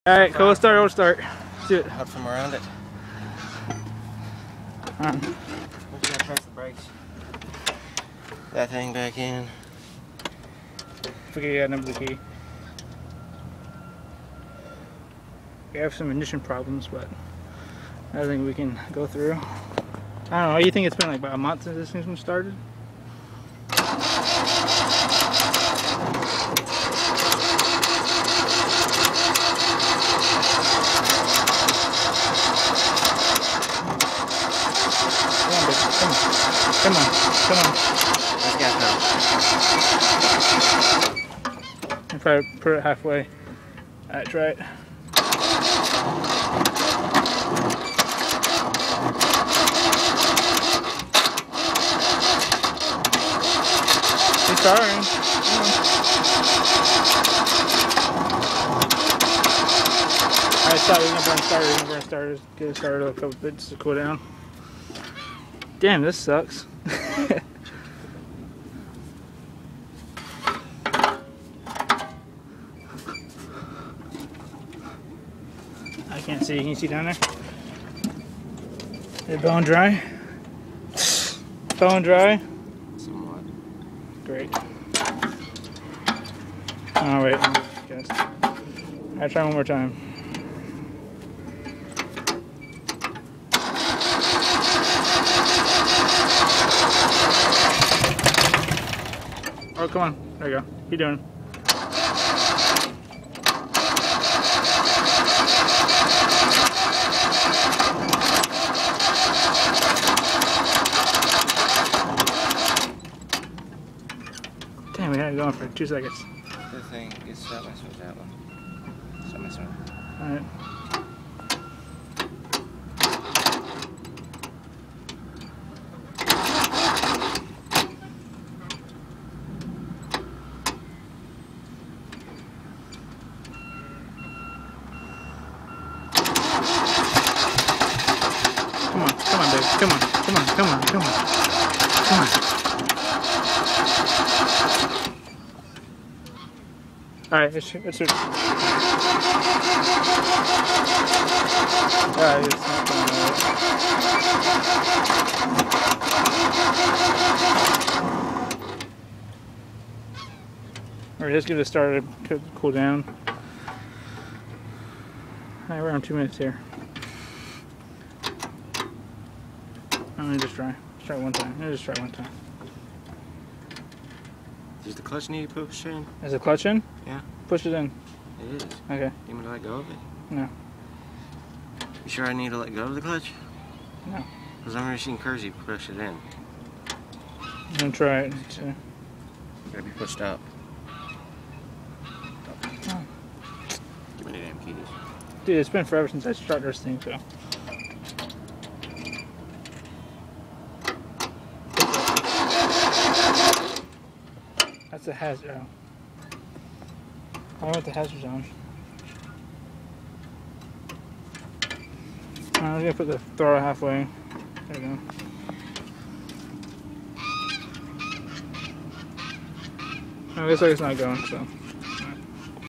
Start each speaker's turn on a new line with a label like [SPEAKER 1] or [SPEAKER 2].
[SPEAKER 1] Alright, cool. Let's start. Let's do it.
[SPEAKER 2] Out from around it.
[SPEAKER 1] Alright.
[SPEAKER 2] We gotta press the brakes. That thing back in.
[SPEAKER 1] Forget you got number the key. We have some ignition problems, but I think we can go through. I don't know, you think it's been like about a month since this thing's been started? Come on.
[SPEAKER 2] Let's get now.
[SPEAKER 1] If I put it halfway. Alright, try it. It's starting. Alright, stop. We're gonna burn starters. Get it started a couple bits to cool down. Damn, this sucks. I can't see. Can you see down there? Is it bone dry? Bone dry?
[SPEAKER 2] Somewhat.
[SPEAKER 1] Great. Oh wait, guys. I'll try one more time. Oh, come on. There you go. Keep doing. Damn, we had it going for 2 seconds.
[SPEAKER 2] The thing is that one, so that one. So this one.
[SPEAKER 1] Alright. Come on, baby. Come on. Alright, it's Alright, it's not going right. Alright, let's give it a start to cool down. Alright, we're on 2 minutes here. Let me just try. Let's try one time.
[SPEAKER 2] Does the clutch need to push in?
[SPEAKER 1] Is the clutch in?
[SPEAKER 2] Yeah.
[SPEAKER 1] Push it in.
[SPEAKER 2] It is.
[SPEAKER 1] Okay.
[SPEAKER 2] You want me to let go of it?
[SPEAKER 1] No.
[SPEAKER 2] You sure I need to let go of the clutch?
[SPEAKER 1] No.
[SPEAKER 2] Because I'm already seeing Kersey push it in.
[SPEAKER 1] I'm gonna try it. So.
[SPEAKER 2] Gotta be pushed up.
[SPEAKER 1] Oh.
[SPEAKER 2] Give me the damn keys.
[SPEAKER 1] Dude, it's been forever since I started this thing, so. That's a hazard. Oh. I want the hazard zone. I'm gonna put the throttle halfway. There we go. Oh, it looks like it's not going, so.